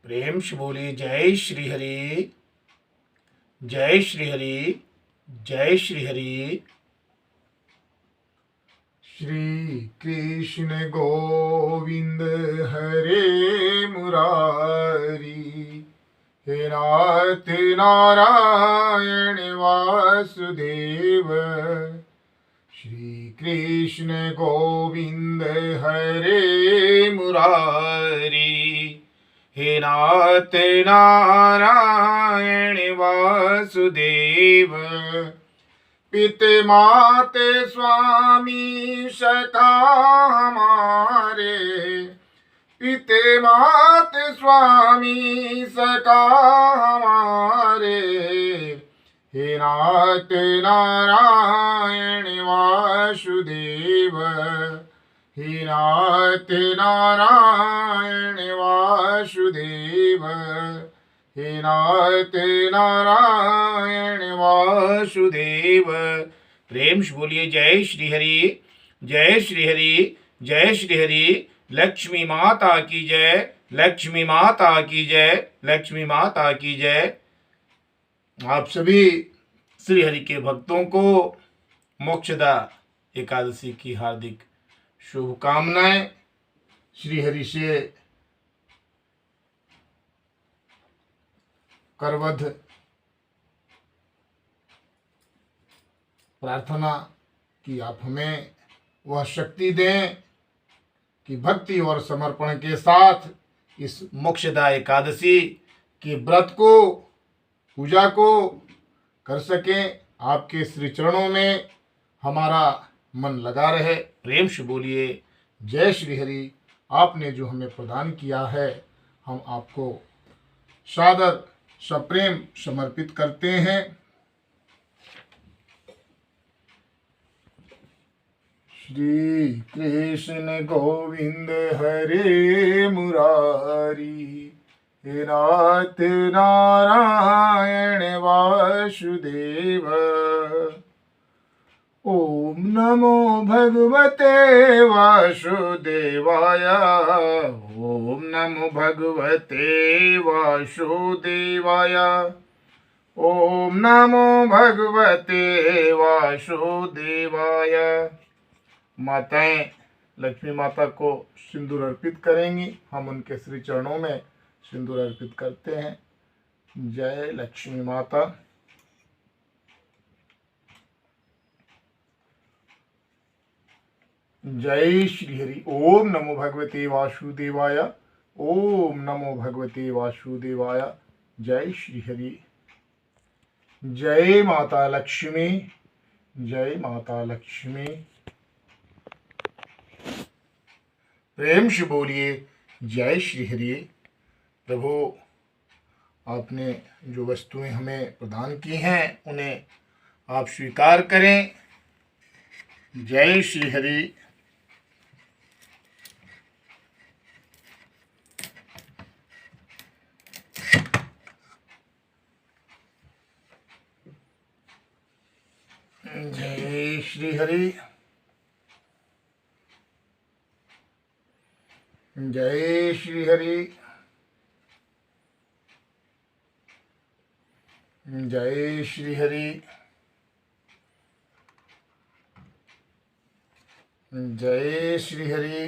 प्रेम से बोलिए जय श्री हरि, जय श्री हरि, जय श्री हरि। श्री कृष्ण गोविंद हरे मुरारी, हे नाथ नारायण वासुदेव। श्री कृष्ण गोविंद हरे मुरारी, हे नाथ नारायण वासुदेव। पिते माते स्वामी सखा हमारे, पिते माते स्वामी सखा हमारे। हे नाथ नारायण वासुदेव, हे नाथ नारायण वासुदेव, हे नाथ नारायण वासुदेव। प्रेम से बोलिए जय श्री हरि, जय श्री हरि, जय श्री हरि। लक्ष्मी माता की जय, लक्ष्मी माता की जय, लक्ष्मी माता की जय। आप सभी श्री हरि के भक्तों को मोक्षदा एकादशी की हार्दिक शुभकामनाएं। श्री हरि से करवध प्रार्थना कि आप हमें वह शक्ति दें कि भक्ति और समर्पण के साथ इस मोक्षदा एकादशी के व्रत को, पूजा को कर सकें। आपके श्री चरणों में हमारा मन लगा रहे। प्रेम से बोलिए जय श्री हरि। आपने जो हमें प्रदान किया है, हम आपको सादर सप्रेम समर्पित करते हैं। श्री कृष्ण गोविंद हरे मुरारी, हे नाथ नारायण वासुदेव। ओम नमो भगवते वासुदेवाय, ओम नमो भगवते वासुदेवाय, ओम नमो भगवते वासुदेवाय। माताएं लक्ष्मी माता को सिंदूर अर्पित करेंगी। हम उनके श्री चरणों में सिंदूर अर्पित करते हैं। जय लक्ष्मी माता। जय श्री हरि। ओम नमो भगवते वासुदेवाय, ओम नमो भगवते वासुदेवाय। जय श्री हरि। जय माता लक्ष्मी, जय माता लक्ष्मी। प्रेम से बोलिए जय श्री हरि। प्रभु, आपने जो वस्तुएं हमें प्रदान की हैं उन्हें आप स्वीकार करें। जय श्री हरि। जय श्री हरि, जय श्री हरि, जय श्री हरि, जय श्री हरि,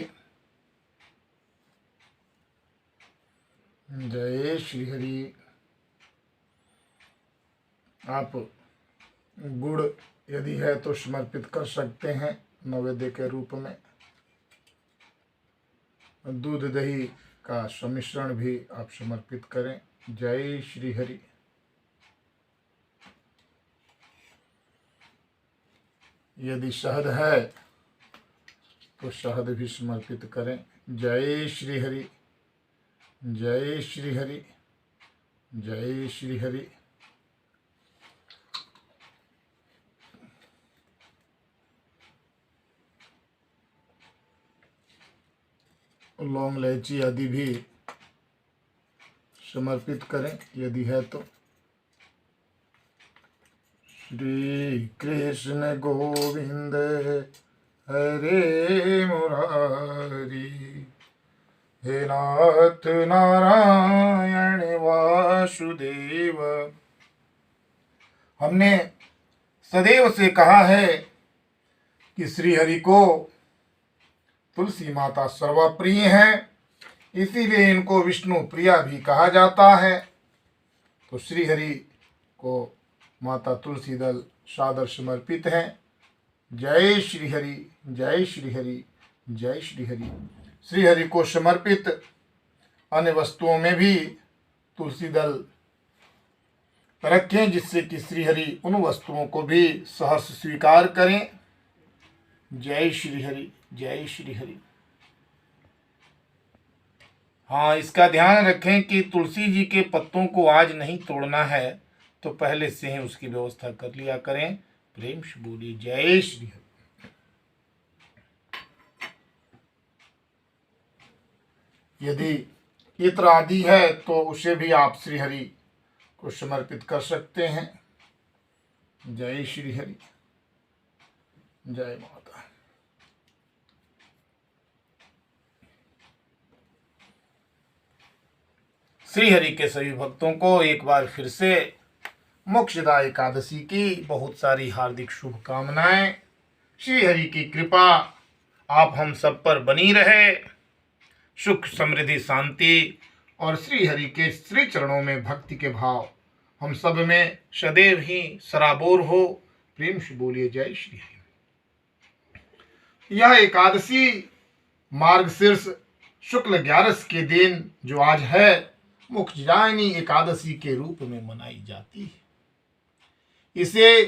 जय श्री हरि। आप गुड़ यदि है तो समर्पित कर सकते हैं नैवेद्य के रूप में। दूध दही का सम्मिश्रण भी आप समर्पित करें। जय श्री हरि। यदि शहद है तो शहद भी समर्पित करें। जय श्री हरि, जय श्री हरि, जय श्री हरि। लौंग इलायची आदि भी समर्पित करें यदि है तो। श्री कृष्ण गोविंद हरे मुरारी, हे नाथ नारायण वासुदेव। हमने सदैव से कहा है कि श्री हरि को तुलसी माता सर्वप्रिय हैं, इसीलिए इनको विष्णु प्रिया भी कहा जाता है। तो श्री हरि को माता तुलसी दल सादर समर्पित है। जय श्री हरि, जय श्री हरि, जय श्री हरि। श्री हरि को समर्पित अन्य वस्तुओं में भी तुलसी दल रखें, जिससे कि श्री हरि उन वस्तुओं को भी सहर्ष स्वीकार करें। जय श्री हरि, जय श्री हरि। हाँ, इसका ध्यान रखें कि तुलसी जी के पत्तों को आज नहीं तोड़ना है, तो पहले से ही उसकी व्यवस्था कर लिया करें। प्रेम से बोलिए जय श्री हरि। यदि इत्र आदि है तो उसे भी आप श्री हरि को समर्पित कर सकते हैं। जय श्री हरि, जय माता। श्री हरि के सभी भक्तों को एक बार फिर से मोक्षदा एकादशी की बहुत सारी हार्दिक शुभकामनाएं। श्री हरि की कृपा आप हम सब पर बनी रहे। सुख, समृद्धि, शांति और श्री हरि के श्री चरणों में भक्ति के भाव हम सब में सदैव ही सराबोर हो। प्रेम से बोलिए जय श्री हरि। यह एकादशी मार्गशीर्ष शुक्ल 11 के दिन जो आज है, मोक्षदायिनी एकादशी के रूप में मनाई जाती है। इसे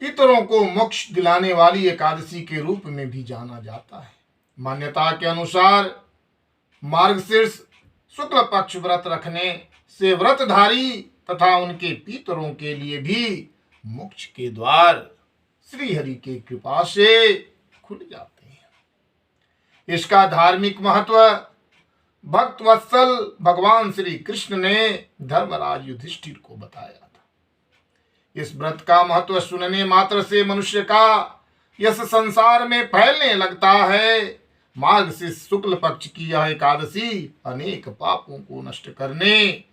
पितरों को मोक्ष दिलाने वाली एकादशी के रूप में भी जाना जाता है। मान्यता के अनुसार मार्गशीर्ष शुक्ल पक्ष व्रत रखने से व्रतधारी तथा उनके पितरों के लिए भी मोक्ष के द्वार श्री हरि की कृपा से खुल जाते हैं। इसका धार्मिक महत्व भक्त वत्सल भगवान श्री कृष्ण ने धर्मराज युधिष्ठिर को बताया था। इस व्रत का महत्व सुनने मात्र से मनुष्य का यश संसार में फैलने लगता है। मार्गशीर्ष शुक्ल पक्ष की यह एकादशी अनेक पापों को नष्ट करने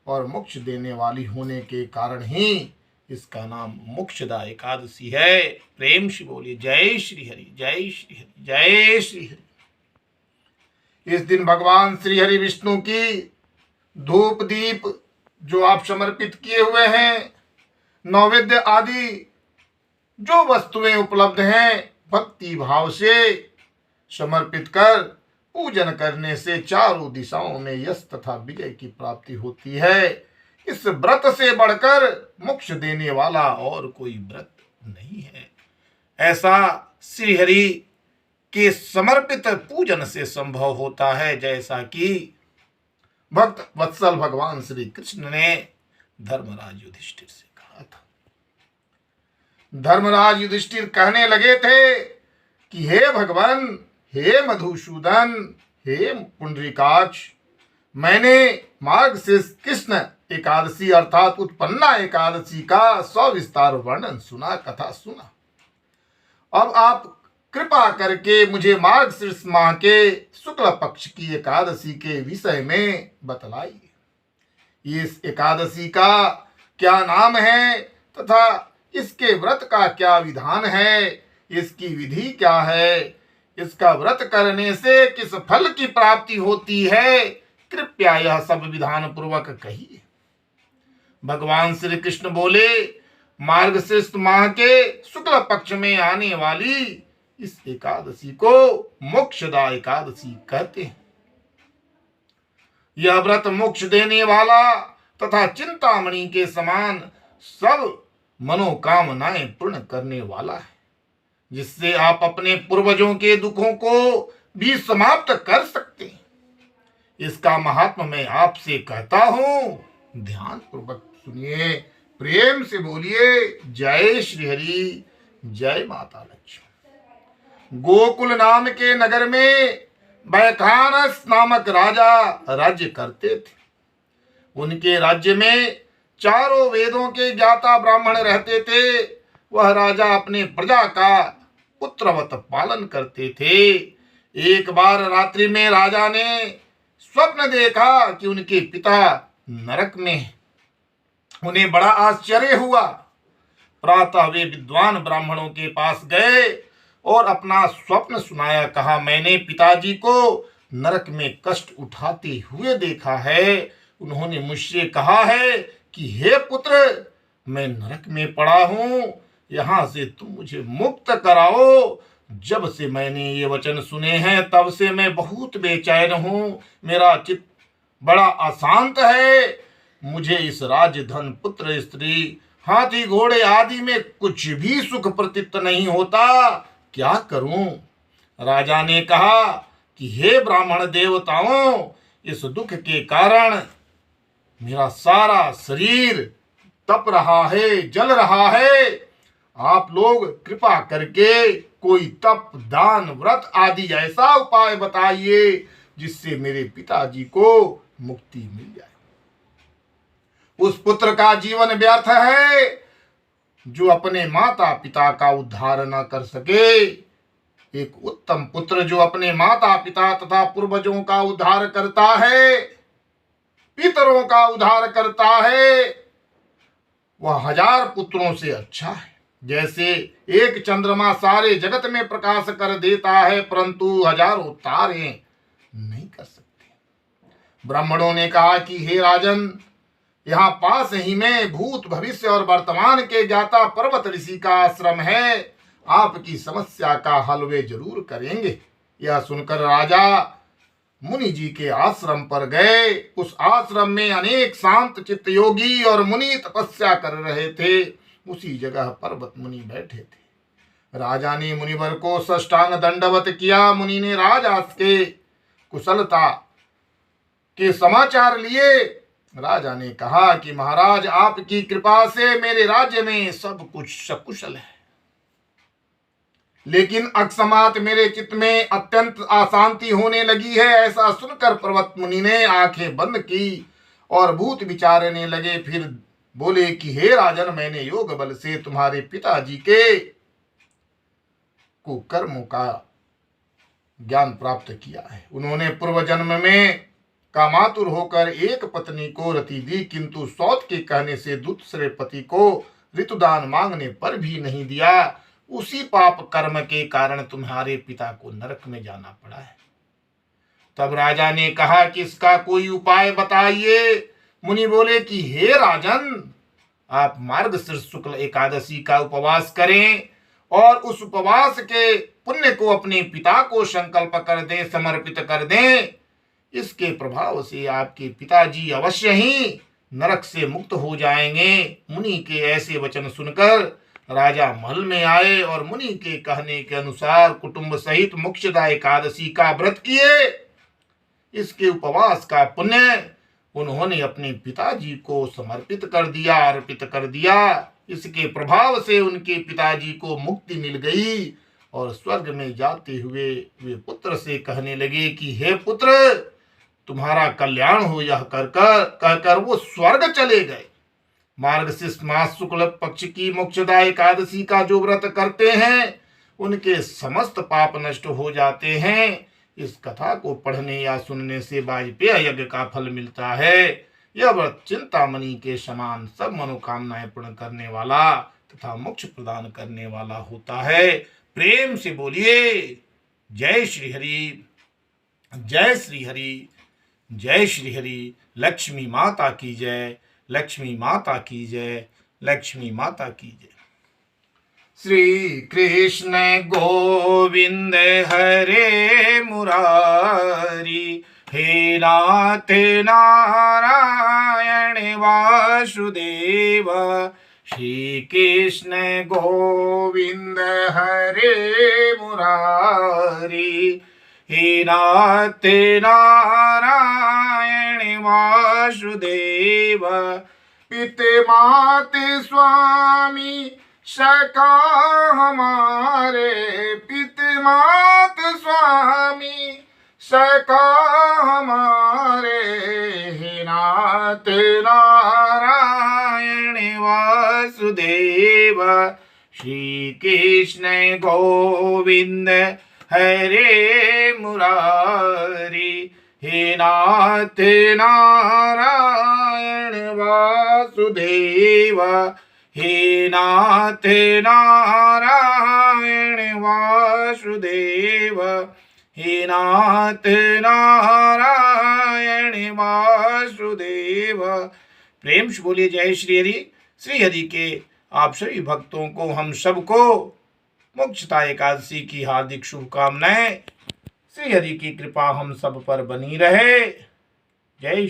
और मोक्ष देने वाली होने के कारण ही इसका नाम मोक्षदा एकादशी है। प्रेम से बोलिए जय श्री हरि, जय श्री हरि, जय श्री हरि। इस दिन भगवान श्री हरि विष्णु की धूप दीप जो आप समर्पित किए हुए हैं, नैवेद्य आदि जो वस्तुएं उपलब्ध हैं, भक्ति भाव से समर्पित कर पूजन करने से चारों दिशाओं में यश तथा विजय की प्राप्ति होती है। इस व्रत से बढ़कर मोक्ष देने वाला और कोई व्रत नहीं है। ऐसा श्री हरि के समर्पित पूजन से संभव होता है, जैसा कि भक्त वत्सल भगवान श्री कृष्ण ने धर्मराज युधिष्ठिर से कहा था। धर्मराज युधिष्ठिर कहने लगे थे कि हे भगवान, हे मधुसूदन, हे पुंडरीकाक्ष, मैंने मार्गशीर्ष कृष्ण एकादशी अर्थात उत्पन्ना एकादशी का सविस्तार वर्णन सुना, कथा सुना। अब आप कृपा करके मुझे मार्गशीर्ष माह के शुक्ल पक्ष की एकादशी के विषय में बतलाइए। इस एकादशी का क्या नाम है तथा इसके व्रत का क्या विधान है, इसकी विधि क्या है, इसका व्रत करने से किस फल की प्राप्ति होती है, कृपया यह सब विधान पूर्वक कहिए। भगवान श्री कृष्ण बोले, मार्गशीर्ष माह के शुक्ल पक्ष में आने वाली इस एकादशी को मोक्षदा एकादशी कहते हैं। यह व्रत मोक्ष देने वाला तथा चिंतामणि के समान सब मनोकामनाएं पूर्ण करने वाला है, जिससे आप अपने पूर्वजों के दुखों को भी समाप्त कर सकते हैं। इसका महात्मा मैं आपसे कहता हूं, ध्यान पूर्वक सुनिए। प्रेम से बोलिए जय श्री हरि, जय माता लक्ष्मी। गोकुल नाम के नगर में बैखानस नामक राजा राज्य करते थे। उनके राज्य में चारों वेदों के ज्ञाता ब्राह्मण रहते थे। वह राजा अपने प्रजा का पुत्रवत पालन करते थे। एक बार रात्रि में राजा ने स्वप्न देखा कि उनके पिता नरक में हैं। उन्हें बड़ा आश्चर्य हुआ। प्रातः वे विद्वान ब्राह्मणों के पास गए और अपना स्वप्न सुनाया। कहा, मैंने पिताजी को नरक में कष्ट उठाते हुए देखा है। उन्होंने मुझसे कहा है कि हे पुत्र, मैं नरक में पड़ा हूं, यहां से तुम मुझे मुक्त कराओ। जब से मैंने ये वचन सुने हैं तब से मैं बहुत बेचैन हूं। मेरा चित्त बड़ा अशांत है। मुझे इस राज्य, धन, पुत्र, स्त्री, हाथी, घोड़े आदि में कुछ भी सुख प्रतीत नहीं होता। क्या करूं? राजा ने कहा कि हे ब्राह्मण देवताओं, इस दुख के कारण मेरा सारा शरीर तप रहा है, जल रहा है। आप लोग कृपा करके कोई तप, दान, व्रत आदि ऐसा उपाय बताइए जिससे मेरे पिताजी को मुक्ति मिल जाए। उस पुत्र का जीवन व्यर्थ है जो अपने माता पिता का उद्धार न कर सके। एक उत्तम पुत्र जो अपने माता पिता तथा पूर्वजों का उद्धार करता है, पितरों का उद्धार करता है, वह 1000 पुत्रों से अच्छा है। जैसे एक चंद्रमा सारे जगत में प्रकाश कर देता है परंतु 1000 तारे नहीं कर सकते। ब्राह्मणों ने कहा कि हे राजन, यहाँ पास ही में भूत, भविष्य और वर्तमान के ज्ञाता पर्वत ऋषि का आश्रम है। आपकी समस्या का हल वे जरूर करेंगे। यह सुनकर राजा मुनि जी के आश्रम पर गए। उस आश्रम में अनेक शांत चित्त योगी और मुनि तपस्या कर रहे थे। उसी जगह पर्वत मुनि बैठे थे। राजा ने मुनिवर को साष्टांग दंडवत किया। मुनि ने राजा के कुशलता के समाचार लिए। राजा ने कहा कि महाराज, आपकी कृपा से मेरे राज्य में सब कुछ सकुशल है, लेकिन अकस्मात मेरे चित्त में अत्यंत अशांति होने लगी है। ऐसा सुनकर पर्वत मुनि ने आंखें बंद की और भूत विचारने लगे। फिर बोले कि हे राजन, मैंने योग बल से तुम्हारे पिताजी के कुकर्मों का ज्ञान प्राप्त किया है। उन्होंने पूर्व जन्म में कामातुर होकर एक पत्नी को रति दी, किंतु सौत के कहने से दूसरे पति को ऋतुदान मांगने पर भी नहीं दिया। उसी पाप कर्म के कारण तुम्हारे पिता को नरक में जाना पड़ा है। तब राजा ने कहा कि इसका कोई उपाय बताइए। मुनि बोले कि हे राजन, आप मार्गशीर्ष शुक्ल एकादशी का उपवास करें और उस उपवास के पुण्य को अपने पिता को संकल्प कर दें, समर्पित कर दें। इसके प्रभाव से आपके पिताजी अवश्य ही नरक से मुक्त हो जाएंगे। मुनि के ऐसे वचन सुनकर राजा महल में आए और मुनि के कहने के अनुसार कुटुंब सहित मोक्षदा एकादशी का व्रत किए। इसके उपवास का पुण्य उन्होंने अपने पिताजी को समर्पित कर दिया, अर्पित कर दिया। इसके प्रभाव से उनके पिताजी को मुक्ति मिल गई और स्वर्ग में जाते हुए वे पुत्र से कहने लगे कि हे पुत्र, तुम्हारा कल्याण हो। यह कहकर वो स्वर्ग चले गए। मार्गशीर्ष मास शुक्ल पक्ष की मोक्षदा एकादशी का जो व्रत करते हैं उनके समस्त पाप नष्ट हो जाते हैं। इस कथा को पढ़ने या सुनने से वाजपेय यज्ञ का फल मिलता है। यह व्रत चिंतामणि के समान सब मनोकामनाएं पूर्ण करने वाला तथा मोक्ष प्रदान करने वाला होता है। प्रेम से बोलिए जय श्री हरि, जय श्री हरि, जय श्री हरि। लक्ष्मी माता की जय, लक्ष्मी माता की जय, लक्ष्मी माता की जय। श्री कृष्ण गोविंद हरे मुरारी, हे नाथ नारायण वासुदेव। श्री कृष्ण गोविंद हरे मुरारी, हे नाथ नारायण वासुदेव। पिते माते स्वामी सखा हमारे, पिते मात स्वामी सखा हमारे। हे नाथ नारायण वासुदेव। श्री कृष्ण गोविंद हरे मुरारी। हे नाथ नारायण वासुदेव, हे नाथ नारायण वासुदेव, हे नाथ नारायण वासुदेव। प्रेम से बोलिए जय श्री हरि। श्री हरि के आप सभी भक्तों को, हम सबको मोक्षदा एकादशी की हार्दिक शुभकामनाएं। श्री हरि की कृपा हम सब पर बनी रहे। जय